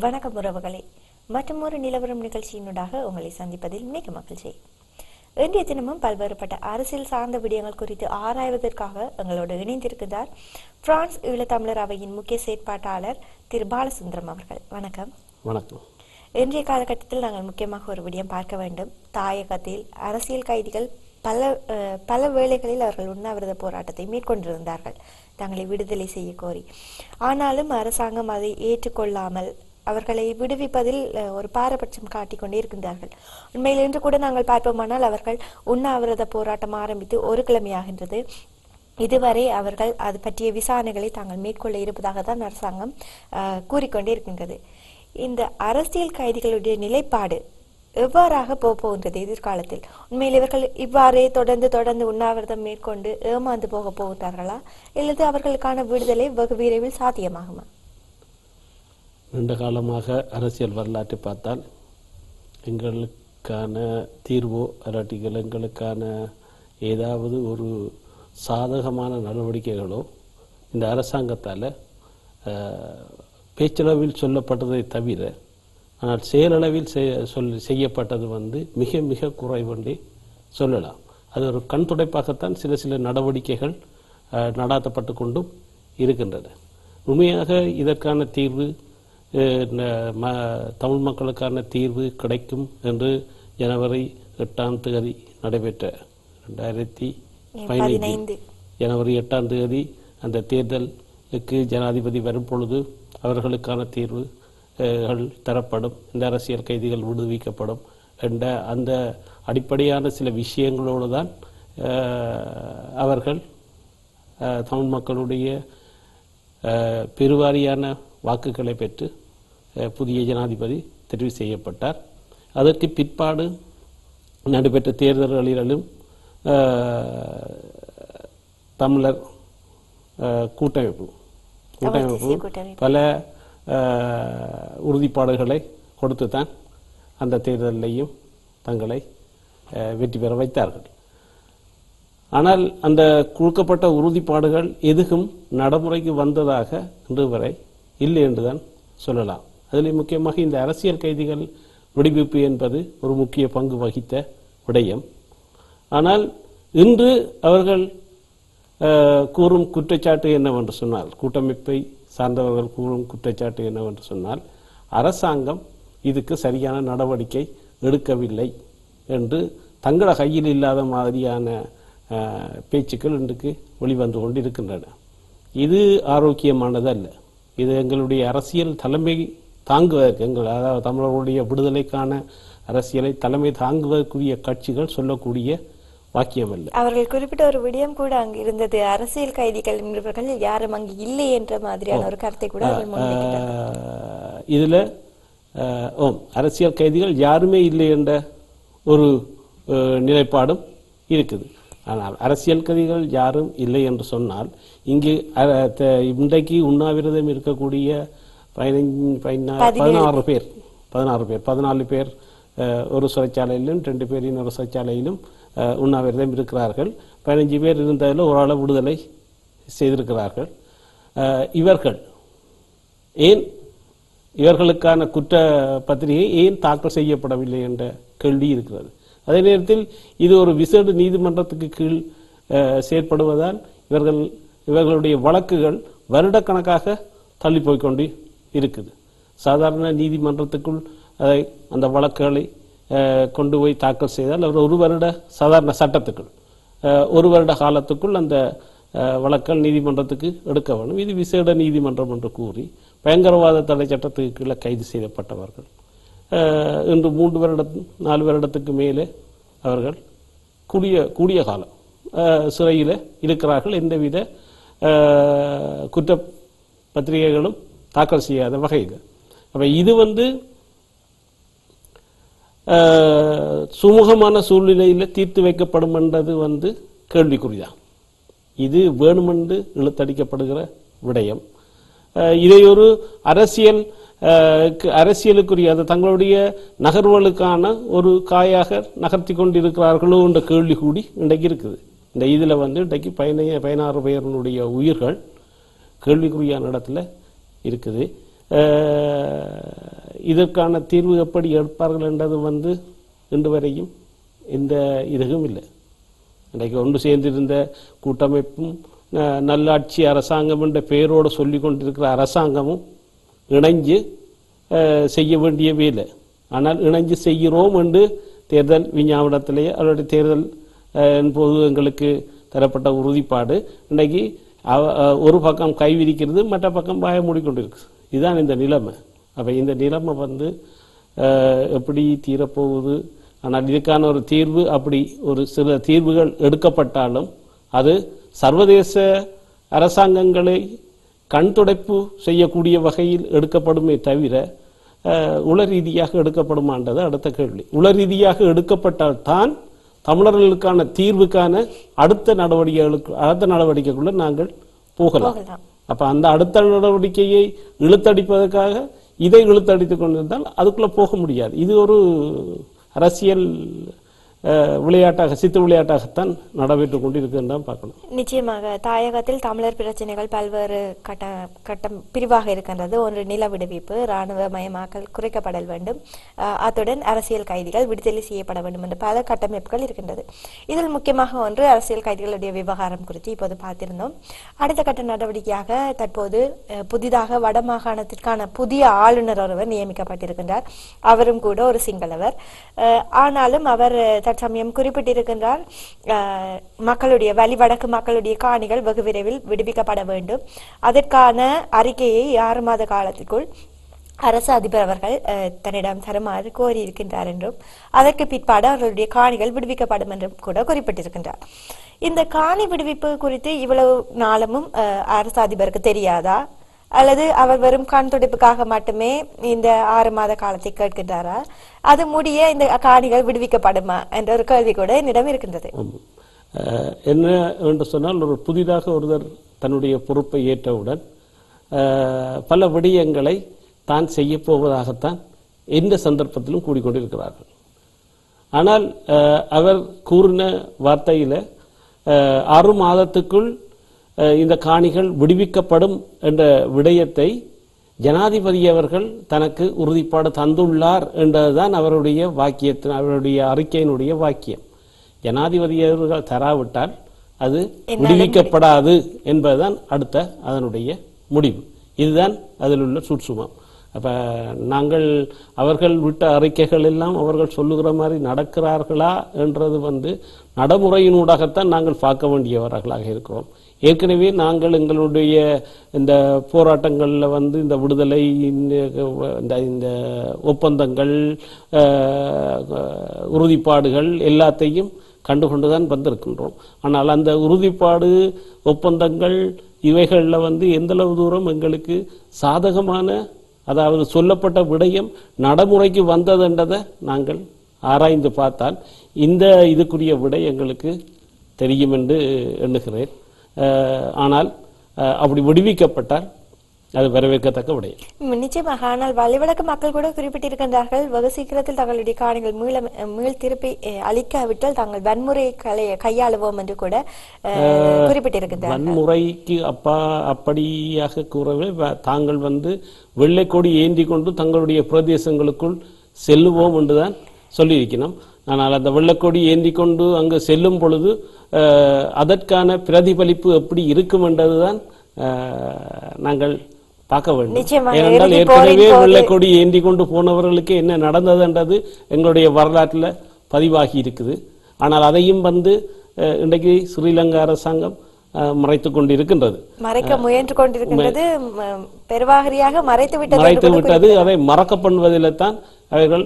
வணக்கம் உறவுகளே, மற்றும் ஒரு நிலவரம் நிகழ்ச்சியினூடாக உங்களை சந்திப்பதில் மிக மகிழ்ச்சி. இன்றைய தினமும் பல்வேறுபட்ட அரசியல் சார்ந்த விடயங்கள் குறித்து ஆராய்வதற்காக எங்களோடு இணைந்திருக்கிறார் பிரான்ஸ் ஈழத்தமிழர் அவையின் முக்கிய செயற்பாட்டாளர் திரு பாலசுந்தரம் அவர்கள். வணக்கம். வணக்கம். இன்றைய காலகட்டத்தில் நாங்கள் முக்கியமாக ஒரு விடயம் பார்க்க வேண்டும். தாயகத்தில் அரசியல் கைதிகள் பல வேளைகளில் அவர்கள் உண்ணாவிரத போராட்டத்தை மேற்கொண்டிருந்தார்கள், தங்களை விடுதலை செய்ய கோரி. ஆனாலும் அரசாங்கம் அதை ஏற்றுக்கொள்ளாமல் அவர்களை விடுவிப்பதில் ஒரு பாரபட்சம் காட்டிக்கொண்டே இருக்கின்றார்கள். உண்மையில் இன்று கூட நாங்கள் பார்ப்போமானால் அவர்கள் உண்ணாவிரத போராட்டம் ஆரம்பித்து ஒரு கிழமையாகின்றது. இதுவரை அவர்கள் அது பற்றிய விசாரணைகளை தாங்கள் மேற்கொள்ள இருப்பதாக தான் அரசாங்கம் கூறிக்கொண்டே இருக்கின்றது. இந்த அரசியல் கைதிகளுடைய நிலைப்பாடு எவ்வாறாக போகின்றது எதிர்காலத்தில்? உண்மையில் இவர்கள் இவ்வாறே தொடர்ந்து உண்ணாவிரதம் மேற்கொண்டு ஏமாந்து போக போகிறார்களா, அல்லது அவர்களுக்கான விடுதலை வெகு விரைவில் சாத்தியமாகுமா? நீண்ட காலமாக அரசியல் வரலாற்றை பார்த்தால் எங்களுக்கான தீர்வோ அல்லாட்டிகள் எங்களுக்கான ஏதாவது ஒரு சாதகமான நடவடிக்கைகளோ இந்த அரசாங்கத்தால் பேச்சளவில் சொல்லப்பட்டதை தவிர, ஆனால் செயலளவில் செய்யப்பட்டது மிக மிக குறைவென்றே சொல்லலாம். அது ஒரு கண் துடைப்பாகத்தான் சில நடவடிக்கைகள் நடாத்தப்பட்டு கொண்டும் இருக்கின்றன. உண்மையாக இதற்கான தீர்வு, தமிழ் மக்களுக்கான தீர்வு கிடைக்கும் என்று ஜனவரி 8 நடைபெற்ற 2015 ஜனவரி 8 அந்த தேர்தலுக்கு ஜனாதிபதி வரும் பொழுது அவர்களுக்கான தீர்வுகள் தரப்படும், இந்த அரசியல் கைதிகள் விடுவிக்கப்படும் என்ற அந்த அடிப்படையான சில விஷயங்களோடு தான் அவர்கள் தமிழ் மக்களுடைய பெருவாரியான வாக்குகளை பெற்று புதிய ஜனாதிபதி தெரிவு செய்யப்பட்டார். அதற்கு பிற்பாடு நடைபெற்ற தேர்தல்களிலும் தமிழர் கூட்டமைப்பு பல உறுதிப்பாடுகளை கொடுத்துத்தான் அந்த தேர்தலையும் தங்களை வெற்றி பெற வைத்தார்கள். ஆனால் அந்த கொடுக்கப்பட்ட உறுதிப்பாடுகள் எதுவும் நடைமுறைக்கு வந்ததாக இன்று வரை இல்லை என்றுதான் சொல்லலாம். அதில் முக்கியமாக இந்த அரசியல் கைதிகள் விடுவிப்பு என்பது ஒரு முக்கிய பங்கு வகித்த விடயம். ஆனால் இன்று அவர்கள் கூறும் குற்றச்சாட்டு என்னவென்று சொன்னால், கூட்டமைப்பை சார்ந்தவர்கள் கூறும் குற்றச்சாட்டு என்னவென்று சொன்னால், அரசாங்கம் இதுக்கு சரியான நடவடிக்கை எடுக்கவில்லை என்று தங்கள கையில் இல்லாத மாதிரியான பேச்சுக்கள் இன்றைக்கு வெளிவந்து கொண்டிருக்கின்றன. இது ஆரோக்கியமானது அல்ல. இது எங்களுடைய அரசியல் தலைமை தாங்குவதற்கு, அதாவது தமிழர்களுடைய விடுதலைக்கான அரசியலை தலைமை தாங்குவதற்குரிய கட்சிகள் சொல்லக்கூடிய வாக்கியம் அல்ல. அவர்கள் குறிப்பிட்ட ஒரு விடயம் கூட அங்கு இருந்தது, அரசியல் கைதிகள் என்பவர்கள் யாரும் அங்கு இல்லை என்ற மாதிரியான ஒரு கருத்தை கூட இதுல அரசியல் கைதிகள் யாருமே இல்லை என்ற ஒரு நிலைப்பாடும் இருக்குது. ஆனால் அரசியல் கைதிகள் யாரும் இல்லை என்று சொன்னால், இங்கு இன்றைக்கு உண்ணாவிரதம் இருக்கக்கூடிய 14 பேர் ஒரு சிறைச்சாலையிலும் 2 பேர் இன்னொரு சிறைச்சாலையிலும் உண்ணாவிரதம் இருக்கிறார்கள். 15 பேர் இருந்ததில் ஒரு ஆளை விடுதலை செய்திருக்கிறார்கள். இவர்கள் ஏன், இவர்களுக்கான குற்ற பத்திரிகை ஏன் தாக்கல் செய்யப்படவில்லை என்ற கேள்வி இருக்கிறது. அதே நேரத்தில் இது ஒரு விசேட நீதிமன்றத்துக்கு கீழ் செயற்படுவதால் இவர்களுடைய வழக்குகள் வருடக்கணக்காக தள்ளி போய்கொண்டு இருக்குது. சாதாரண நீதிமன்றத்துக்குள் அந்த வழக்குகளை கொண்டு போய் தாக்கல் செய்தால் அவர் ஒரு வருட, சாதாரண சட்டத்துக்குள் 1 வருட காலத்துக்குள் அந்த வழக்கல் நீதிமன்றத்துக்கு எடுக்க வேண்டும். இது விசேட நீதிமன்றம் என்று கூறி பயங்கரவாத தடை சட்டத்துக்கு கீழே கைது செய்யப்பட்டவர்கள் இன்று 3 வருடம் 4 வருடத்துக்கு மேலே அவர்கள் கூடிய காலம் சிறையில் இருக்கிறார்கள். எந்தவித குற்ற பத்திரிகைகளும் தாக்கல் செய்யாத வகையில். அப்ப இது சுமூகமான சூழ்நிலையில் தீர்த்து வைக்கப்படும் என்றது கேள்விக்குறிதான். இது வேணுமென்று இழுத்தடிக்கப்படுகிற விடயம். இதை ஒரு அரசியலுக்குரிய தங்களுடைய நகர்வுகளுக்கான ஒரு காயாக நகர்த்தி கொண்டிருக்கிறார்களோ என்ற கேள்வி கூடி இன்றைக்கு இருக்குது. இந்த இதில் இன்றைக்கு 16 பேருடைய உயிர்கள் கேள்விக்குரியான இடத்துல இருக்குது. இதற்கான தீர்வு எப்படி எடுப்பார்கள் என்றது வந்து இன்று வரையும் எந்த இதுவும் இல்லை. இன்றைக்கு ஒன்று சேர்ந்திருந்த கூட்டமைப்பும் நல்லாட்சி அரசாங்கம் என்ற பெயரோடு சொல்லி கொண்டிருக்கிற அரசாங்கமும் இணைஞ்சு செய்ய வேண்டிய வேலை. ஆனால் இணைஞ்சு செய்கிறோம் என்று தேர்தல் விஞ்ஞாபனத்திலேயே அவருடைய தேர்தல் போது எங்களுக்கு தரப்பட்ட உறுதிப்பாடு இன்றைக்கு ஒரு பக்கம் கை விரிக்கிறது, மற்ற பக்கம் வாய மூடிக்கொண்டிருக்கு. இதுதான் இந்த நிலைமை. அப்போ இந்த நிலைமை வந்து எப்படி தீரப்போகுது? ஆனால் இதுக்கான ஒரு தீர்வு, அப்படி ஒரு சில தீர்வுகள் எடுக்கப்பட்டாலும் அது சர்வதேச அரசாங்கங்களை கண் துடைப்பு செய்யக்கூடிய வகையில் எடுக்கப்படுமே தவிர உள ரீதியாக எடுக்கப்படுமான்றது அடுத்த கேள்வி. உள ரீதியாக எடுக்கப்பட்டால் தான் தமிழர்களுக்கான தீர்வுக்கான அடுத்த நடவடிக்கைக்குள்ள நாங்கள் போகலாம். அப்ப அந்த அடுத்த நடவடிக்கையை இழுத்தடிப்பதற்காக இதை இழுத்தடித்துக் கொண்டிருந்தால் அதுக்குள்ள போக முடியாது. இது ஒரு அரசியல் விளையாட்டாக, சித்து விளையாட்டாகத்தான் நடைபெற்றுக் கொண்டிருக்கிறதான் பார்க்கணும். நிச்சயமாக தாயகத்தில் தமிழர் பிரச்சனைகள் பல்வேறு கட்டம் பிரிவாக இருக்கின்றது. ஒன்று நில விடுவிப்பு, இராணுவ மயமாக்கல் குறைக்கப்படல் வேண்டும், அத்துடன் அரசியல் கைதிகள் விடுதலை செய்யப்பட வேண்டும் என்ற பல கட்டமைப்புகள் இருக்கின்றது. இதில் முக்கியமாக ஒன்று அரசியல் கைதிகளுடைய விவகாரம் குறித்து இப்போது பார்த்திருந்தோம். அடுத்த கட்ட நடவடிக்கையாக தற்போது புதிதாக வடமாகாணத்திற்கான புதிய ஆளுநர் ஒருவர் நியமிக்கப்பட்டிருக்கின்றார். அவரும் கூட ஒரு சிங்களவர். ஆனாலும் அவர் தற்சமயம் குறிப்பிட்டிருக்கின்றார், மக்களுடைய வடக்கு மக்களுடைய காணிகள் வெகு விரைவில் விடுவிக்கப்பட வேண்டும். அதற்கான அறிக்கையை 6 மாத காலத்திற்குள் அரசு அதிபர் அவர்கள் தன்னிடம் தருமாறு கோரியிருக்கின்றார் என்றும், அதற்கு பிற்பாடு அவர்களுடைய காணிகள் விடுவிக்கப்படும் என்றும் கூட குறிப்பிட்டிருக்கின்றார். இந்த காணி விடுவிப்பு குறித்து இவ்வளவு நாளமும் அரசு அதிபருக்கு தெரியாதா, அல்லது அவர் வெறும் கண் துடைப்புக்காக மட்டுமே இந்த 6 மாத காலத்தை கேட்கின்றாரா, அது முடிய இந்த காணிகள் விடுவிக்கப்படுமா என்ற ஒரு கேள்வி கூட என்னிடம் இருக்கின்றது. என்ன என்று சொன்னால், ஒரு புதிதாக ஒருவர் தன்னுடைய பொறுப்பை ஏற்றவுடன் பல விடயங்களை தான் செய்ய போவதாகத்தான் எந்த சந்தர்ப்பத்திலும் கூறிக்கொண்டிருக்கிறார்கள். ஆனால் அவர் கூறின வார்த்தையில 6 மாதத்துக்குள் இந்த காணிகள் விடுவிக்கப்படும் என்ற விடயத்தை ஜனாதிபதி அவர்கள் தனக்கு உறுதிப்பாடு தந்துள்ளார் என்றதுதான் அவருடைய வாக்கியத்தின், அவருடைய அறிக்கையினுடைய வாக்கியம். ஜனாதிபதி அவர்கள் தராவிட்டால் அது விடுவிக்கப்படாது என்பதுதான் அடுத்த அதனுடைய முடிவு. இதுதான் அதில் உள்ள சூட்சுமம். அப்ப நாங்கள் அவர்கள் விட்ட அறிக்கைகள் எல்லாம் அவர்கள் சொல்லுகிற மாதிரி நடக்கிறார்களா என்றது வந்து நடைமுறையினூடாகத்தான் நாங்கள் பார்க்க வேண்டியவர்களாக இருக்கிறோம். ஏற்கனவே நாங்கள் எங்களுடைய இந்த போராட்டங்களில் வந்து இந்த விடுதலை, இந்த ஒப்பந்தங்கள், உறுதிப்பாடுகள் எல்லாத்தையும் கண்டுகொண்டுதான் வந்திருக்கின்றோம். ஆனால் அந்த உறுதிப்பாடு, ஒப்பந்தங்கள் இவைகளில் வந்து எந்தளவு தூரம் எங்களுக்கு சாதகமான, அதாவது சொல்லப்பட்ட விடயம் நடைமுறைக்கு வந்ததுன்றதை நாங்கள் ஆராய்ந்து பார்த்தால் இந்த இதுக்குரிய விடை எங்களுக்கு தெரியும் என்று எண்ணுகிறேன். ஆனால் அப்படி விடுவிக்கப்பட்டால் அது வரவேற்கத்தக்க விடயம். நிச்சயமாக. ஆனால் வலிவடக்கு மக்கள் கூட குறிப்பிட்டிருக்கின்றார்கள், வெகு சீக்கிரத்தில் தங்களுடைய காணிகள் மீள் திருப்பி அளிக்காவிட்டால் தாங்கள் வன்முறை கையாளுவோம் என்று கூட குறிப்பிட்டிருக்கின்றார்கள். வன்முறைக்கு அப்படியாக கூறவே தாங்கள் வந்து வெள்ளைக்கொடி ஏந்தி கொண்டு தங்களுடைய பிரதேசங்களுக்குள் செல்லுவோம் என்றுதான் சொல்லியிருக்கணும். ஆனால் அந்த வெள்ளைக்கொடி ஏந்தி கொண்டு அங்கு செல்லும் பொழுது அதற்கான பிரதிபலிப்பு எப்படி இருக்கும் என்றதுதான் நாங்கள் பார்க்க வேண்டும். ஏனென்றால் ஏற்கனவே வெள்ளைக்கொடி ஏந்தி கொண்டு போனவர்களுக்கு என்ன நடந்தது என்றது எங்களுடைய வரலாற்றில் பதிவாகி இருக்குது. ஆனால் அதையும் வந்து இன்றைக்கு ஸ்ரீலங்கா அரசாங்கம் மறைத்து கொண்டிருக்கின்றது, மறைக்க முயன்று கொண்டிருக்கின்றது, பெருவாரியாக மறைத்து விட்டது. அதை மறக்க பண்ணுவதில் தான் அவர்கள்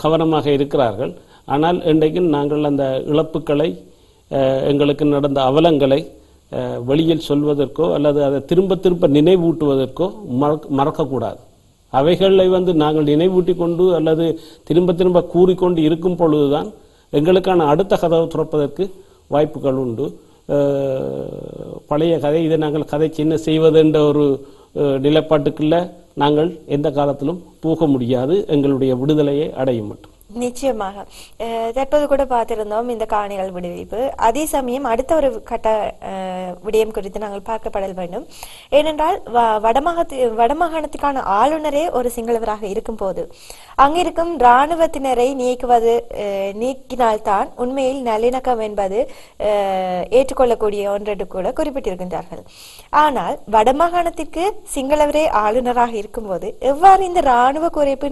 கவனமாக இருக்கிறார்கள். ஆனால் இன்றைக்கு நாங்கள் அந்த இழப்புகளை, எங்களுக்கு நடந்த அவலங்களை வெளியில் சொல்வதற்கோ அல்லது அதை திரும்ப திரும்ப நினைவூட்டுவதற்கோ மறக்கக்கூடாது. அவைகளை வந்து நாங்கள் நினைவூட்டி கொண்டு அல்லது திரும்ப திரும்ப கூறிக்கொண்டு இருக்கும் பொழுதுதான் எங்களுக்கான அடுத்த கதவு திறப்பதற்கு வாய்ப்புகள் உண்டு. பழைய கதை, இதை நாங்கள் கதை சின்ன செய்வது என்ற ஒரு நிலைப்பாட்டுக்குள்ள நாங்கள் எந்த காலத்திலும் போக முடியாது, எங்களுடைய விடுதலையை அடையும் மட்டும். நிச்சயமாக. தற்போது கூட பார்த்திருந்தோம் இந்த காணிகள் விடுவிப்பு. அதே சமயம் அடுத்த ஒரு கட்ட விடயம் குறித்து நாங்கள் பார்க்கப்படல் வேண்டும். ஏனென்றால் வடமாகாணத்துக்கான ஆளுநரே ஒரு சிங்களவராக இருக்கும் போது அங்கிருக்கும் இராணுவத்தினரை நீக்கினால்தான் உண்மையில் நல்லிணக்கம் என்பது ஏற்றுக்கொள்ளக்கூடிய ஒன்றென்று கூட குறிப்பிட்டிருக்கின்றார்கள். ஆனால் வடமாகாணத்திற்கு சிங்களவரே ஆளுநராக இருக்கும்போது எவ்வாறு இந்த இராணுவ குறைப்பு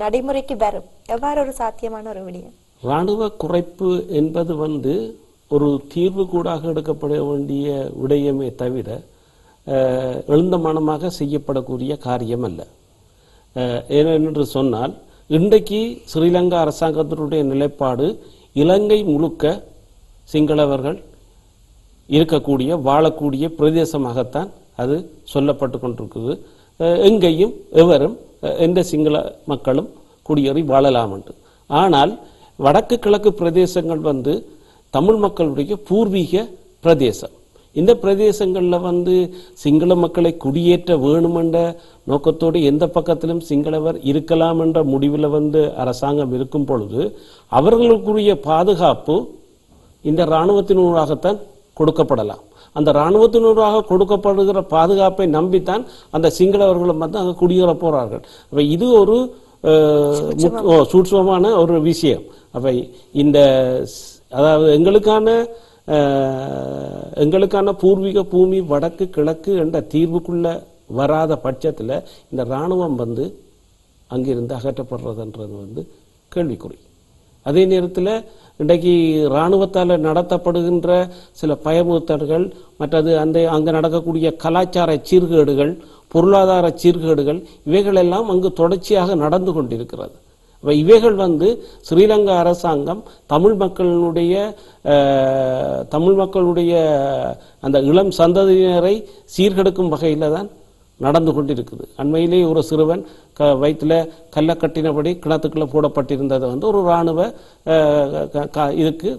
நடைமுறைக்கு வரும்? எவ்வாறு ஒரு சாத்தியமான ஒரு விடயம்? இராணுவ குறைப்பு என்பது ஒரு தீர்வு கூடாக எடுக்கப்பட வேண்டிய விடயமே தவிர எழுந்த மனமாக செய்யப்படக்கூடிய காரியம் அல்ல. ஏனென்று சொன்னால் இன்றைக்கு ஸ்ரீலங்கா அரசாங்கத்தினுடைய நிலைப்பாடு இலங்கை முழுக்க சிங்களவர்கள் இருக்கக்கூடிய வாழக்கூடிய பிரதேசமாகத்தான் அது சொல்லப்பட்டு கொண்டிருக்குது. எங்கேயும் எவரும் எந்த சிங்கள மக்களும் குடியேறி வாழலாம் என்று. ஆனால் வடக்கு கிழக்கு பிரதேசங்கள் தமிழ் மக்களுடைய பூர்வீக பிரதேசம். இந்த பிரதேசங்களில் சிங்கள மக்களை குடியேற்ற வேணுமென்ற நோக்கத்தோடு எந்த பக்கத்திலும் சிங்களவர் இருக்கலாம் என்ற முடிவில் அரசாங்கம் இருக்கும் பொழுது அவர்களுக்குரிய பாதுகாப்பு இந்த இராணுவத்தினூடாகத்தான் கொடுக்கப்படலாம். அந்த இராணுவத்தினூடாக கொடுக்கப்படுகிற பாதுகாப்பை நம்பித்தான் அந்த சிங்களவர்களும் அங்கே குடியேற போறார்கள். அப்ப இது ஒரு சூட்சமான ஒரு விஷயம். அப்ப இந்த அதாவது எங்களுக்கான பூர்வீக பூமி வடக்கு கிழக்கு என்ற தீர்வுக்குள்ள வராத பட்சத்தில் இந்த இராணுவம் அங்கிருந்து அகற்றப்படுறதுன்றது கேள்விக்குறி. அதே நேரத்தில் இன்றைக்கு இராணுவத்தால் நடத்தப்படுகின்ற சில பயமுறுத்தல்கள், மற்றது அங்கே நடக்கக்கூடிய கலாச்சார சீர்கேடுகள், பொருளாதார சீர்கேடுகள், இவைகளெல்லாம் அங்கு தொடர்ச்சியாக நடந்து கொண்டிருக்கிறது. இவைகள் ஸ்ரீலங்கா அரசாங்கம் தமிழ் மக்களுடைய அந்த இளம் சந்ததியினரை சீர்கெடுக்கும் வகையில் தான் நடந்து கொண்டிருக்குது. அண்மையிலே ஒரு சிறுவன் வயிற்றுல கல்ல கட்டினபடி கிணத்துக்குள்ள போடப்பட்டிருந்தது ஒரு இராணுவ இதுக்கு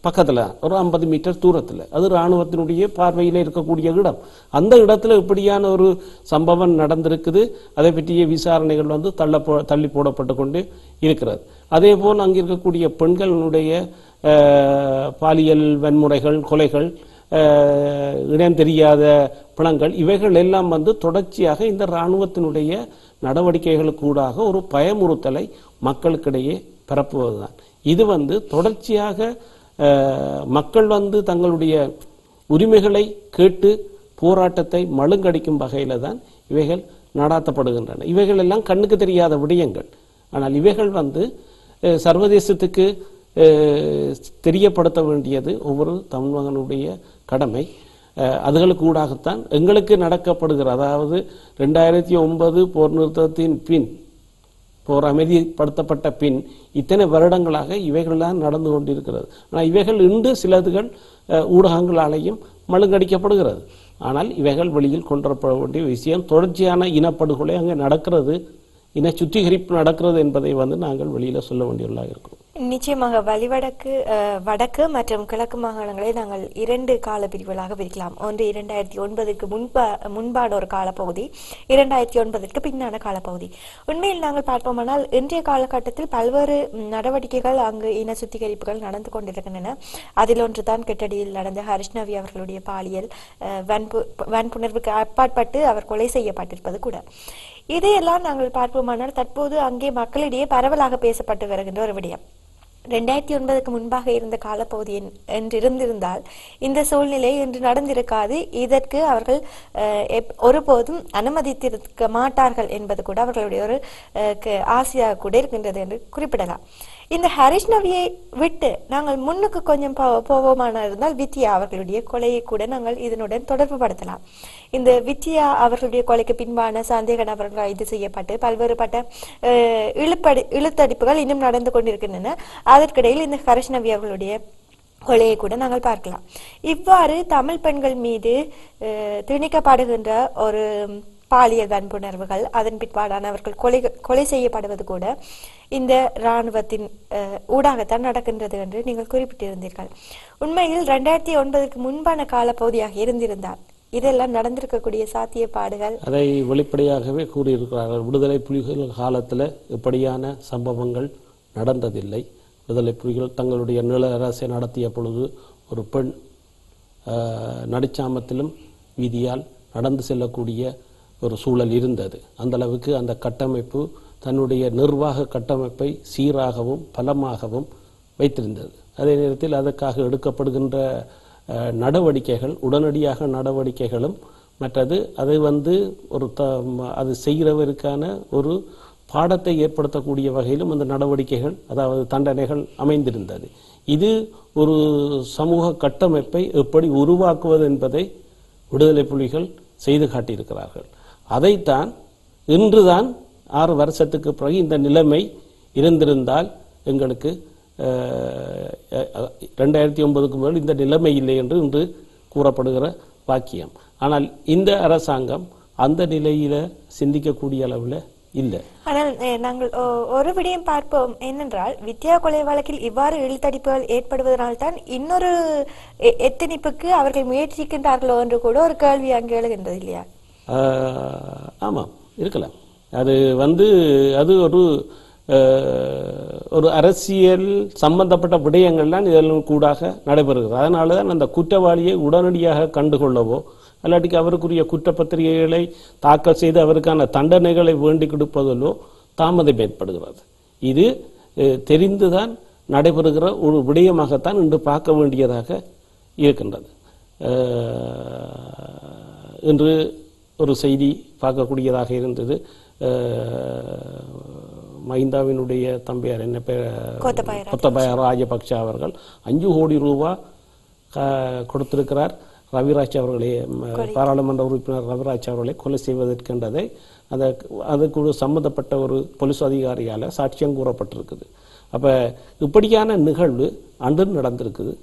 பக்கத்துல ஒரு 50 மீட்டர் தூரத்தில், அது இராணுவத்தினுடைய பார்வையில இருக்கக்கூடிய இடம். அந்த இடத்துல இப்படியான ஒரு சம்பவம் நடந்திருக்குது. அதை பற்றிய விசாரணைகள் தள்ளி போடப்பட்டு கொண்டு இருக்கிறது. அதே போல் அங்கே இருக்கக்கூடிய பெண்களுடைய பாலியல் வன்முறைகள், கொலைகள், இடம் தெரியாத பிணங்கள், இவைகள் எல்லாம் தொடர்ச்சியாக இந்த இராணுவத்தினுடைய நடவடிக்கைகளுக்கூடாக ஒரு பயமுறுத்தலை மக்களுக்கிடையே பரப்புவதுதான். இது தொடர்ச்சியாக மக்கள் தங்களுடைய உரிமைகளை கேட்டு போராட்டத்தை மழுங்கடிக்கும் வகையில தான் இவைகள் நடாத்தப்படுகின்றன. இவைகள் எல்லாம் கண்ணுக்கு தெரியாத விடயங்கள். ஆனால் இவைகள் சர்வதேசத்துக்கு தெரியப்படுத்த வேண்டியது ஒவ்வொரு தமிழ்மகனுடைய கடமை. அதுகளுக்கு ஊடாகத்தான் எங்களுக்கு நடக்கப்படுகிற, அதாவது 2009 போர் நிறுத்தத்தின் பின், போர் அமைதிப்படுத்தப்பட்ட பின் இத்தனை வருடங்களாக இவைகள்லாம் நடந்து கொண்டிருக்கிறது. ஆனால் இவைகள் இன்று சிலதுகள் ஊடகங்களாலேயும் மழுங்கடிக்கப்படுகிறது. ஆனால் இவைகள் வெளியில் கொண்டுவரப்பட வேண்டிய விஷயம். தொடர்ச்சியான இனப்படுகொலை அங்கே நடக்கிறது, இன சுத்திகரிப்பு நடக்கிறது என்பதை நாங்கள் வெளியில சொல்ல வேண்டியவர்களாக இருக்கிறோம். நிச்சயமாக வடக்கு மற்றும் கிழக்கு மாகாணங்களை நாங்கள் 2 கால பிரிவுகளாக பிரிக்கலாம். ஒன்று 2009க்கு முன்பான ஒரு காலப்பகுதி, 2009ற்கு பின்னான காலப்பகுதி. உண்மையில் நாங்கள் பார்ப்போமானால் இன்றைய காலகட்டத்தில் பல்வேறு நடவடிக்கைகள் அங்கு இன சுத்திகரிப்புகள் நடந்து கொண்டிருக்கின்றன. அதில் ஒன்றுதான் கெட்டடியில் நடந்த ஹரிஷ்ணவி அவர்களுடைய பாலியல் வன்புணர்வுக்கு அப்பாற்பட்டு அவர் கொலை செய்யப்பட்டிருப்பது கூட. இதையெல்லாம் நாங்கள் பார்ப்போமானால் தற்போது அங்கே மக்களிடையே பரவலாக பேசப்பட்டு வருகின்ற ஒரு விடயம். 2009க்கு முன்பாக இருந்த காலப்பகுதி என்றிருந்திருந்தால் இந்த சூழ்நிலை என்று நடந்திருக்காது. இதற்கு அவர்கள் ஒருபோதும் அனுமதித்திருக்க மாட்டார்கள் என்பது கூட அவர்களுடைய ஒரு ஆசையாக கூட இருக்கின்றது என்று குறிப்பிடலாம். இந்த ஹரிஷ்ணவியை விட்டு நாங்கள் முன்னுக்கு கொஞ்சம் போவோமான இருந்தால் வித்யா அவர்களுடைய கொலையை கூட நாங்கள் இதனுடன் தொடர்பு படுத்தலாம். இந்த வித்யா அவர்களுடைய கொலைக்கு பின்பான சந்தேக நபர்கள் கைது செய்யப்பட்டு பல்வேறுபட்ட இழுத்தடிப்புகள் இன்னும் நடந்து கொண்டிருக்கின்றன. அதற்கிடையில் இந்த ஹரிஷ்ணவி அவர்களுடைய கொலையை கூட நாங்கள் பார்க்கலாம். இவ்வாறு தமிழ் பெண்கள் மீது திணிக்கப்படுகின்ற ஒரு பாலியல் வன்புணர்வுகள், அதன் பிற்பாடான அவர்கள் கொலை செய்யப்படுவது கூட இந்த இராணுவத்தின் ஊடாகத்தான் நடக்கின்றது என்று நீங்கள் குறிப்பிட்டிருந்தீர்கள். உண்மையில் 2009க்கு முன்பான காலப்பகுதியாக இருந்திருந்தால் இதெல்லாம் நடந்திருக்கக்கூடிய சாத்தியப்பாடுகள் அதை வெளிப்படையாகவே கூறியிருக்கிறார்கள். விடுதலை புலிகள் காலத்தில் இப்படியான சம்பவங்கள் நடந்ததில்லை. விடுதலை புலிகள் தங்களுடைய நில அரசை நடத்திய பொழுது ஒரு பெண் நடுச்சாமத்திலும் வீதியால் நடந்து செல்லக்கூடிய ஒரு சூழல் இருந்தது. அந்த அளவுக்கு அந்த கட்டமைப்பு தன்னுடைய நிர்வாக கட்டமைப்பை சீராகவும் பலமாகவும் வைத்திருந்தது. அதே நேரத்தில் அதற்காக எடுக்கப்படுகின்ற நடவடிக்கைகள் உடனடியாக நடவடிக்கைகளும் மற்றது அதை ஒரு அது செய்கிறவருக்கான ஒரு பாடத்தை ஏற்படுத்தக்கூடிய வகையிலும் அந்த நடவடிக்கைகள் அதாவது தண்டனைகள் அமைந்திருந்தது. இது ஒரு சமூக கட்டமைப்பை எப்படி உருவாக்குவது என்பதை விடுதலை புலிகள் செய்து காட்டியிருக்கிறார்கள். அதைத்தான் இன்றுதான் 6 வருஷத்துக்கு பிறகு இந்த நிலைமை இருந்திருந்தால் எங்களுக்கு 2009க்கு முதல் இந்த நிலைமை இல்லை என்று இன்று கூறப்படுகிற வாக்கியம். ஆனால் இந்த அரசாங்கம் அந்த நிலையில சிந்திக்கக்கூடிய அளவில் இல்லை. ஆனால் நாங்கள் ஒரு விடயம் பார்ப்போம் என்னென்றால், வித்யா கொலை வழக்கில் இவ்வாறு இழுத்தடிப்புகள் ஏற்படுவதனால்தான் இன்னொரு எத்தனிப்புக்கு அவர்கள் முயற்சிக்கின்றார்களோ என்று கூட ஒரு கேள்வி அங்கே எழுகின்றது இல்லையா? ஆமாம், இருக்கலாம். அது அது ஒரு அரசியல் சம்பந்தப்பட்ட விடயங்கள்லாம் இதெல்லாம் கூடாக நடைபெறுகிறது. அதனாலதான் அந்த குற்றவாளியை உடனடியாக கண்டுகொள்ளவோ அல்லாட்டிக்கு அவருக்குரிய குற்றப்பத்திரிகைகளை தாக்கல் செய்து அவருக்கான தண்டனைகளை வேண்டி கொடுப்பதிலோ தாமதம் ஏற்படுகிறது. இது தெரிந்துதான் நடைபெறுகிற ஒரு விடயமாகத்தான் இன்று பார்க்க வேண்டியதாக இருக்கின்றது. இன்று ஒரு செய்தி பார்க்கக்கூடியதாக இருந்தது. மஹிந்தாவினுடைய தம்பியார் என்ன பேர், கோத்தபாய ராஜபக்ஷ அவர்கள் 5 கோடி ரூபாய் கொடுத்திருக்கிறார் ரவிராஜ் அவர்களே, பாராளுமன்ற உறுப்பினர் ரவிராஜ் அவர்களை கொலை செய்வதற்கென்றதை அதுக்கு சம்பந்தப்பட்ட ஒரு போலீஸ் அதிகாரியால் சாட்சியம் கூறப்பட்டிருக்குது. அப்ப இப்படியான நிகழ்வு அன்று நடந்திருக்குது,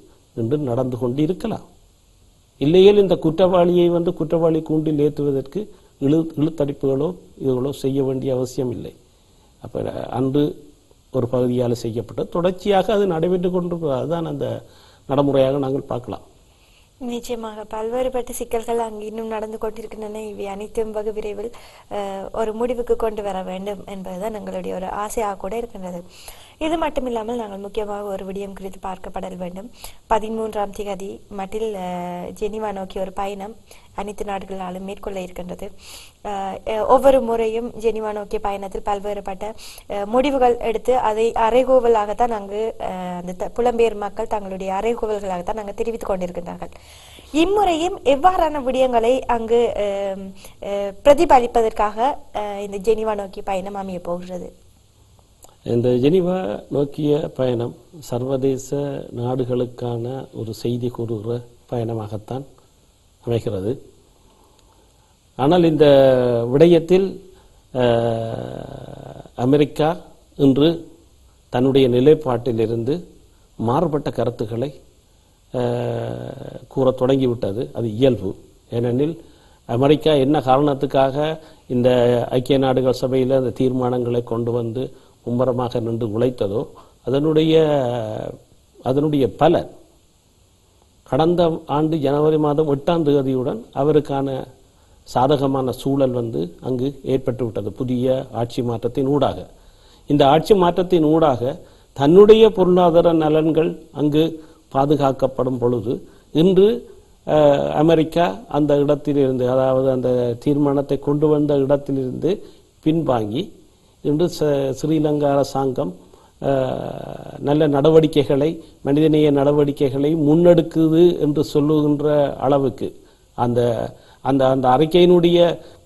இன்று நடந்து கொண்டு இருக்கலாம். இல்லையேல் இந்த குற்றவாளியை குற்றவாளி கூண்டில் ஏற்றுவதற்கு இழுத்தடிப்புகளோ இதுகளோ செய்ய வேண்டிய அவசியம் இல்லை. அப்ப அன்று ஒரு பகுதியால் செய்யப்பட்டு தொடர்ச்சியாக அது நடைபெற்றுக் கொண்டிருக்கிறது. அதுதான் அந்த நடைமுறையாக நாங்கள் பார்க்கலாம். நிச்சயமாக பல்வேறுபட்ட சிக்கல்கள் அங்கு இன்னும் நடந்து கொண்டிருக்கின்றன. இவை அனைத்தும் வெகு விரைவில் ஒரு முடிவுக்கு கொண்டு வர வேண்டும் என்பதுதான் எங்களுடைய ஒரு ஆசையாக கூட இருக்கின்றது. இது மட்டுமில்லாமல் நாங்கள் முக்கியமாக ஒரு விடயம் குறித்து பார்க்கப்படல் வேண்டும். 13ஆம் தேதி மட்டில் ஜெனீவா நோக்கி ஒரு பயணம் அனைத்து நாடுகளாலும் மேற்கொள்ள இருக்கின்றது. ஒவ்வொரு முறையும் ஜெனீவா நோக்கிய பயணத்தில் பல்வேறுபட்ட முடிவுகள் எடுத்து அதை அறைகூவலாகத்தான் அங்கு அந்த புலம்பெயர் மக்கள் தங்களுடைய அறைகூவல்களாகத்தான் அங்கு தெரிவித்துக் கொண்டிருக்கின்றார்கள். இம்முறையும் எவ்வாறான விடயங்களை அங்கு பிரதிபலிப்பதற்காக இந்த ஜெனீவா நோக்கிய பயணம் அமைய போகிறது? இந்த ஜெனீவா நோக்கிய பயணம் சர்வதேச நாடுகளுக்கான ஒரு செய்தி கூறுகிற பயணமாகத்தான் அமைகிறது. ஆனால் இந்த விடயத்தில் அமெரிக்கா இன்று தன்னுடைய நிலைப்பாட்டிலிருந்து மாறுபட்ட கருத்துக்களை கூற தொடங்கிவிட்டது. அது இயல்பு. ஏனெனில் அமெரிக்கா என்ன காரணத்துக்காக இந்த ஐக்கிய நாடுகள் சபையில் அந்த தீர்மானங்களை கொண்டு வந்து மும்முரமாக நின்று உழைத்ததோ அதனுடைய பலன் கடந்த ஆண்டு ஜனவரி மாதம் 8ஆம் தேதியுடன் அவருக்கான சாதகமான சூழல் அங்கு ஏற்பட்டு விட்டது. புதிய ஆட்சி மாற்றத்தின் ஊடாக இந்த ஆட்சி மாற்றத்தின் ஊடாக தன்னுடைய பொருளாதார நலன்கள் அங்கு பாதுகாக்கப்படும் பொழுது இன்று அமெரிக்கா அந்த இடத்திலிருந்து, அதாவது அந்த தீர்மானத்தை கொண்டு வந்த இடத்திலிருந்து பின்வாங்கி இன்று ஸ்ரீலங்கா அரசாங்கம் நல்ல நடவடிக்கைகளை, மனிதநேய நடவடிக்கைகளை முன்னெடுக்குது என்று சொல்லுகின்ற அளவுக்கு அந்த அந்த அந்த அறிக்கையினுடைய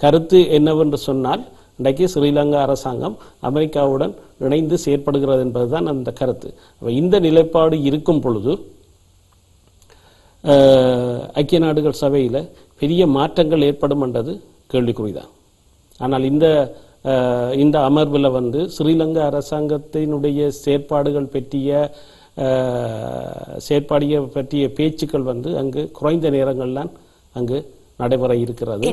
கருத்து என்னவென்று சொன்னால், இன்றைக்கு ஸ்ரீலங்கா அரசாங்கம் அமெரிக்காவுடன் இணைந்து செயற்படுகிறது என்பதுதான் அந்த கருத்து. இந்த நிலைப்பாடு இருக்கும் பொழுது ஐக்கிய நாடுகள் சபையில் பெரிய மாற்றங்கள் ஏற்படும் என்றது கேள்விக்குறிதான். ஆனால் இந்த அமர்வில் ஸ்ரீலங்கா அரசாங்கத்தினுடைய செயற்பாடுகள் பற்றிய பேச்சுக்கள் அங்கு குறைந்த நேரங்கள்லாம் அங்கு நடைபெற இருக்கிறது.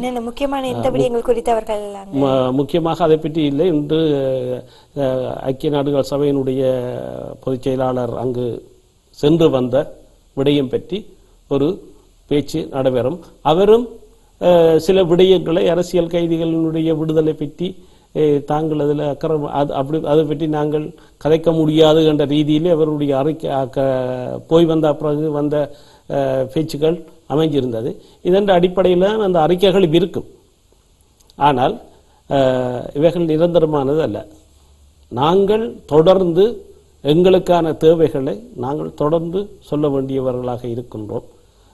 முக்கியமாக அதை பற்றி இல்லை. இன்று ஐக்கிய நாடுகள் சபையினுடைய பொதுச் செயலாளர் அங்கு சென்று வந்த விடயம் பற்றி ஒரு பேச்சு நடைபெறும். அவரும் சில விடயங்களை, அரசியல் கைதிகளினுடைய விடுதலை பற்றி தாங்கள் அதில் அப்படி அதை பற்றி நாங்கள் கதைக்க முடியாது என்ற ரீதியிலே அவருடைய அறிக்கை போய் வந்த பிறகு வந்த பேச்சுக்கள் அமைஞ்சிருந்தது. இதன் அடிப்படையில் அந்த அறிக்கைகள் இருக்கும். ஆனால் இவைகள் நிரந்தரமானது அல்ல. நாங்கள் தொடர்ந்து எங்களுக்கான தேவைகளை நாங்கள் தொடர்ந்து சொல்ல வேண்டியவர்களாக இருக்கின்றோம்.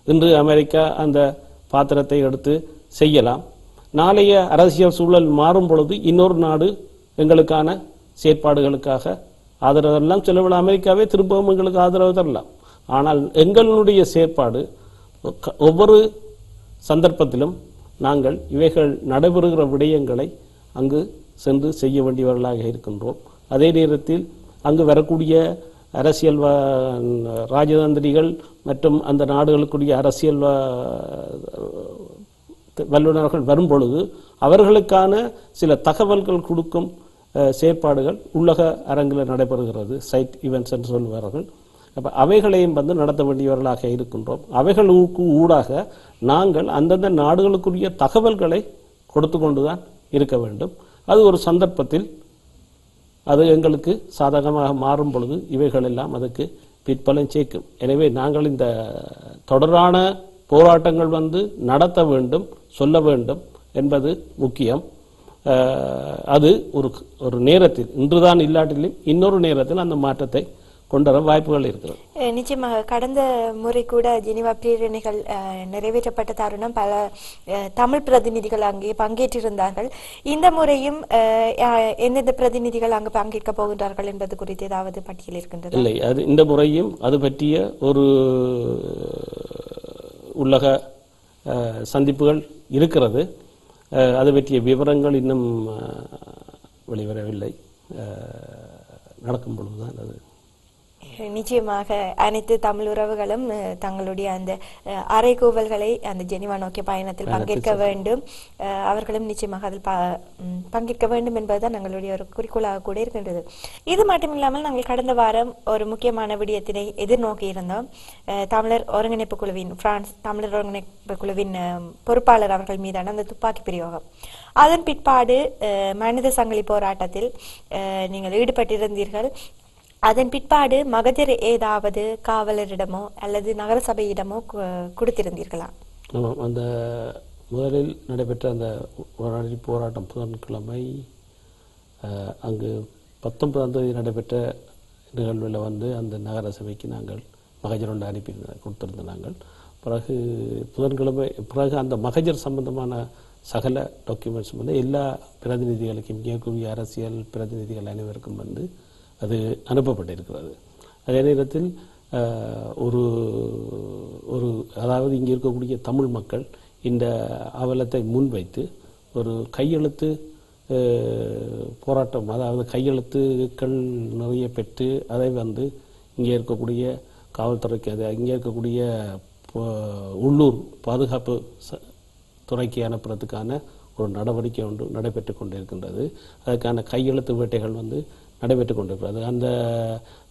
இன்று அமெரிக்கா அந்த பாத்திரத்தை எடுத்து செய்யலாம். நாளைய அரசியல் சூழல் மாறும் பொழுது இன்னொரு நாடு எங்களுக்கான செயற்பாடுகளுக்காக ஆதரவெல்லாம் செலவிட அமெரிக்காவே திரும்பவும் எங்களுக்கு ஆதரவு தரலாம். ஆனால் எங்களுடைய செயற்பாடு ஒவ்வொரு சந்தர்ப்பத்திலும் நாங்கள் இவைகள் நடைபெறுகிற விடயங்களை அங்கு சென்று செய்ய வேண்டியவர்களாக இருக்கின்றோம். அதே நேரத்தில் அங்கு வரக்கூடிய அரசியல் ராஜதந்திரிகள் மற்றும் அந்த நாடுகளுக்குரிய அரசியல் வல்லுநர்கள் வரும்பொழுது அவர்களுக்கான சில தகவல்கள் கொடுக்கும் செயற்பாடுகள் உள்ளக அரங்கில் நடைபெறுகிறது. சைட் ஈவெண்ட்ஸ் என்று சொல்லுவார்கள். அப்போ அவைகளையும் நடத்த வேண்டியவர்களாக இருக்கின்றோம். அவைகளுக்கு ஊடாக நாங்கள் அந்தந்த நாடுகளுக்குரிய தகவல்களை கொடுத்து கொண்டுதான் இருக்க வேண்டும். அது ஒரு சந்தர்ப்பத்தில் அது எங்களுக்கு சாதகமாக மாறும் பொழுது இவைகள் எல்லாம் அதுக்கு பிற்பலன் சேர்க்கும். எனவே நாங்கள் இந்த தொடரான போராட்டங்கள் நடத்த வேண்டும், சொல்ல வேண்டும் என்பது முக்கியம். அது ஒரு நேரத்தில், இன்றுதான் இல்லாட்டிலும் இன்னொரு நேரத்தில் அந்த மாற்றத்தை கொண்டு வர வாய்ப்புகள் இருக்கிறது. நிச்சயமாக கடந்த முறை கூட ஜெனீவா பிரேரணைகள் நிறைவேற்றப்பட்ட தருணம் பல தமிழ் பிரதிநிதிகள் அங்கே பங்கேற்றிருந்தார்கள். இந்த முறையும் எந்தெந்த பிரதிநிதிகள் அங்கு பங்கேற்க போகின்றார்கள் என்பது குறித்து ஏதாவது பட்டியல் இருக்கின்றது? இல்லை, அது இந்த முறையும் அது பற்றிய ஒரு உள்ளக சந்திப்புகள் இருக்கிறது. அது பற்றிய விவரங்கள் இன்னும் வெளிவரவில்லை. நடக்கும் பொழுதுதான் அது. நிச்சயமாக அனைத்து தமிழ் உறவுகளும் தங்களுடைய அந்த அறைகூவல்களை அந்த ஜெனீவா நோக்கிய பயணத்தில் பங்கேற்க வேண்டும். அவர்களும் நிச்சயமாக அதில் பங்கேற்க வேண்டும் என்பதுதான் எங்களுடைய ஒரு குறிக்கோளாக கூட இருக்கின்றது. இது மட்டுமில்லாமல் நாங்கள் கடந்த வாரம் ஒரு முக்கியமான விடயத்தினை எதிர்நோக்கி இருந்தோம். தமிழர் ஒருங்கிணைப்பு குழுவின் பிரான்ஸ் தமிழர் ஒருங்கிணைப்பு குழுவின் பொறுப்பாளர் அவர்கள் மீதான அந்த துப்பாக்கி பிரயோகம். அதன் பிற்பாடு மனித சங்கிலி போராட்டத்தில் நீங்கள் ஈடுபட்டிருந்தீர்கள். அதன் பிற்பாடு மகஜர் ஏதாவது காவலரிடமோ அல்லது நகரசபையிடமோ கொடுத்திருந்தீர்களா? அந்த முதலில் நடைபெற்ற அந்த போராட்டம் புதன்கிழமை அங்கு 19ஆம் தேதி நடைபெற்ற நிகழ்வில் அந்த நகரசபைக்கு நாங்கள் மகஜர் ஒன்று அனுப்பி கொடுத்திருந்தோம். நாங்கள் பிறகு புதன்கிழமை பிறகு அந்த மகஜர் சம்பந்தமான சகல டாக்குமெண்ட்ஸ் எல்லா பிரதிநிதிகளுக்கும் இயற்கூடிய அரசியல் பிரதிநிதிகள் அனைவருக்கும் அது அனுப்பப்பட்டிருக்கிறது. அதே நேரத்தில் அதாவது இங்கே இருக்கக்கூடிய தமிழ் மக்கள் இந்த அவலத்தை முன்வைத்து ஒரு கையெழுத்து போராட்டம், அதாவது கையெழுத்துக்கள் நிறைய பெற்று அதை இங்கே இருக்கக்கூடிய காவல்துறைக்கு இங்கே இருக்கக்கூடிய உள்ளூர் பாதுகாப்பு துறைக்கு அனுப்புறதுக்கான ஒரு நடவடிக்கை ஒன்று நடைபெற்று கொண்டிருக்கின்றது. அதுக்கான கையெழுத்து வேட்டைகள் நடைபெற்று கொண்டிருக்கிறது. அந்த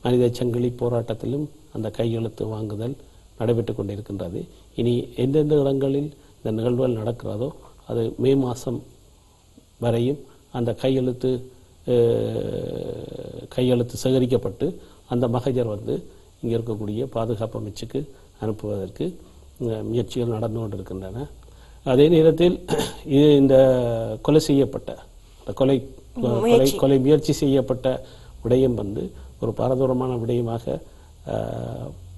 மனித சங்கிலி போராட்டத்திலும் அந்த கையெழுத்து வாங்குதல் நடைபெற்று கொண்டிருக்கின்றது. இனி எந்தெந்த இடங்களில் இந்த நிகழ்வுகள் நடக்கிறதோ அது மே மாதம் வரையும் அந்த கையெழுத்து சேகரிக்கப்பட்டு அந்த மகஜர் இங்கே இருக்கக்கூடிய பாதுகாப்பு அமைச்சுக்கு அனுப்புவதற்கு முயற்சிகள் நடந்து கொண்டிருக்கின்றன. அதே நேரத்தில் இந்த கொலை செய்யப்பட்ட கொலை முயற்சி செய்யப்பட்ட விடயம் ஒரு பாரதூரமான விடயமாக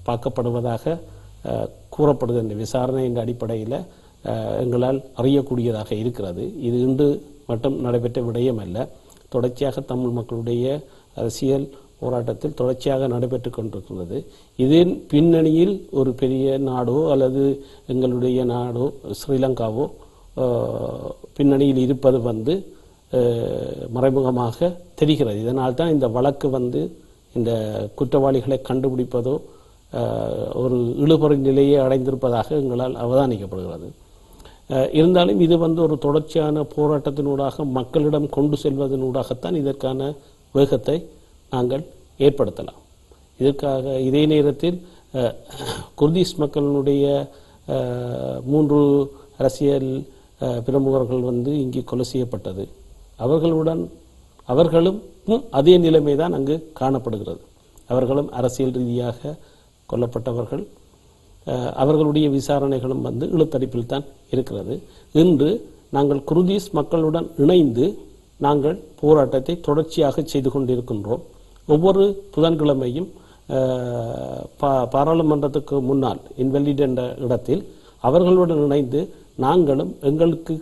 பார்க்கப்படுவதாக கூறப்படுகின்ற விசாரணையின் அடிப்படையில் எங்களால் அறியக்கூடியதாக இருக்கிறது. இது இன்று மட்டும் நடைபெற்ற விடயம் அல்ல. தொடர்ச்சியாக தமிழ் மக்களுடைய அரசியல் போராட்டத்தில் தொடர்ச்சியாக நடைபெற்று கொண்டிருக்கிறது. இதன் பின்னணியில் ஒரு பெரிய நாடோ அல்லது எங்களுடைய நாடோ ஸ்ரீலங்காவோ பின்னணியில் இருப்பது மறைமுகமாக தெரிகிறது. இதனால் தான் இந்த வழக்கு இந்த குற்றவாளிகளை கண்டுபிடிப்பதோ ஒரு இழுபறி நிலையை அடைந்திருப்பதாக எங்களால் அவதானிக்கப்படுகிறது. இருந்தாலும் இது ஒரு தொடர்ச்சியான போராட்டத்தினூடாக மக்களிடம் கொண்டு செல்வதனூடாகத்தான் இதற்கான வேகத்தை நாங்கள் ஏற்படுத்தலாம். இதற்காக இதே நேரத்தில் குர்திஷ் மக்களினுடைய 3 அரசியல் பிரமுகர்கள் இங்கே கொலை செய்யப்பட்டது. அவர்களும் அதே நிலைமை தான் அங்கு காணப்படுகிறது. அவர்களும் அரசியல் ரீதியாக கொல்லப்பட்டவர்கள். அவர்களுடைய விசாரணைகளும் இழுத்தடிப்பில் தான் இருக்கிறது. இன்று நாங்கள் குர்திஷ் மக்களுடன் இணைந்து நாங்கள் போராட்டத்தை தொடர்ச்சியாக செய்து கொண்டிருக்கின்றோம். ஒவ்வொரு புதன்கிழமையும் பாராளுமன்றத்துக்கு முன்னால் இன்வெலிட் என்ற இடத்தில் அவர்களுடன் இணைந்து நாங்களும் எங்களுக்கு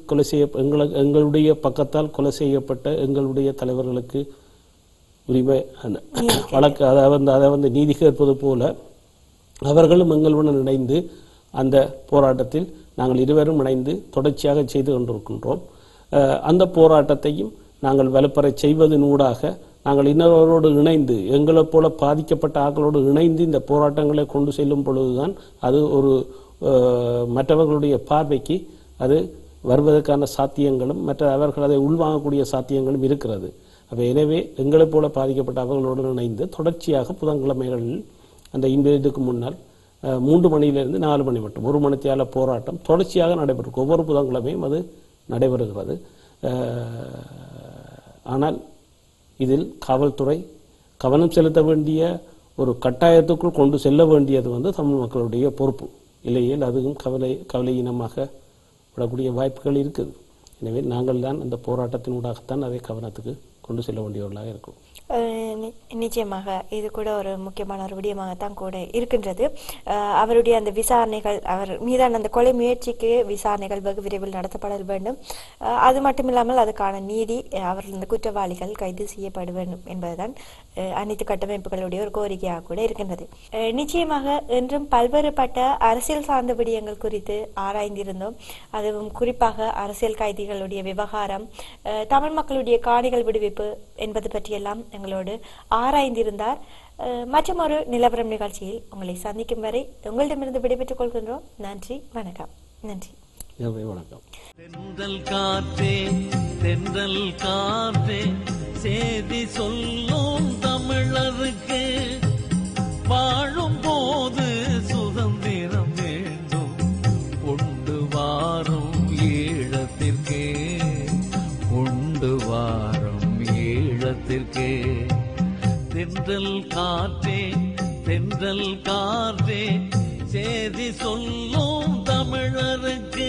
எங்களுடைய பக்கத்தால் கொலை செய்யப்பட்ட எங்களுடைய தலைவர்களுக்கு உரிமை வழக்கு அதை நீதி கேட்பது போல அவர்களும் எங்களுடன் இணைந்து அந்த போராட்டத்தில் நாங்கள் இருவரும் இணைந்து தொடர்ச்சியாக செய்து கொண்டிருக்கின்றோம். அந்த போராட்டத்தையும் நாங்கள் வலுப்பெற செய்வதனூடாக நாங்கள் இன்னொருவரோடு இணைந்து எங்களைப் போல பாதிக்கப்பட்ட ஆட்களோடு இணைந்து இந்த போராட்டங்களை கொண்டு செல்லும் பொழுதுதான் அது ஒரு மற்றவர்களுடைய பார்வைக்கு அது வருவதற்கான சாத்தியங்களும் அவர்கள் அதை உள்வாங்கக்கூடிய சாத்தியங்களும் இருக்கிறது. எனவே எங்களைப் போல பாதிக்கப்பட்ட அவர்களோடு இணைந்து தொடர்ச்சியாக புதன்கிழமைகளில் அந்த இதுக்கு முன்னால் 3 மணியிலிருந்து 4 மணி மட்டும் 1 மணித்தியால போராட்டம் தொடர்ச்சியாக நடைபெறும். ஒவ்வொரு புதன்கிழமையும் அது நடைபெறுகிறது. ஆனால் இதில் காவல்துறை கவனம் செலுத்த வேண்டிய ஒரு கட்டாயத்துக்குள் கொண்டு செல்ல வேண்டியது தமிழ் மக்களுடைய பொறுப்பு. இல்லையேல் அதுவும் கவலையினமாக விடக்கூடிய வாய்ப்புகள் இருக்குது. எனவே நாங்கள் தான் அந்த போராட்டத்தினூடாகத்தான் அதை கவனத்துக்கு கொண்டு செல்ல வேண்டியவர்களாக இருக்கும். நிச்சயமாக இது கூட ஒரு முக்கியமான ஒரு விடயமாகத்தான் கூட இருக்கின்றது. அவருடைய அந்த விசாரணைகள், அவர் மீதான அந்த கொலை முயற்சிக்கு விசாரணைகள் வெகு விரைவில் நடத்தப்பட வேண்டும். அது மட்டுமில்லாமல் அதுக்கான நீதி, அவர்கள் இந்த குற்றவாளிகள் கைது செய்யப்பட வேண்டும் என்பதுதான் அனைத்து கட்டமைப்புகளுடைய ஒரு கோரிக்கையாக கூட இருக்கின்றது. நிச்சயமாக இன்றும் பல்வேறுபட்ட அரசியல் சார்ந்த விடயங்கள் குறித்து ஆராய்ந்திருந்தோம். அதுவும் குறிப்பாக அரசியல் கைதிகளுடைய விவகாரம், தமிழ் மக்களுடைய காணிகள் விடுவிப்பு என்பது பற்றியெல்லாம் எங்களோடு ஆராய்ந்திருந்தார். மற்றும் ஒரு நிலவரம் நிகழ்ச்சியில் உங்களை சந்திக்கும் வரை உங்களிடமிருந்து விடைபெற்றுக் கொள்கின்றோம். நன்றி, வணக்கம். நன்றி, வணக்கம். தென்றல் காற்றே, தென்றல் காற்றே, சேதி சொல்லும் தமிழருக்கு வாழும் போது சுதந்திரம் வேண்டும், கொண்டு வாரும் ஈழத்திற்கே, கொண்டு வாரும் ஈழத்திற்கே. தென்றல் காற்றே, தென்றல் காற்றே, சேதி சொல்லும் தமிழருக்கு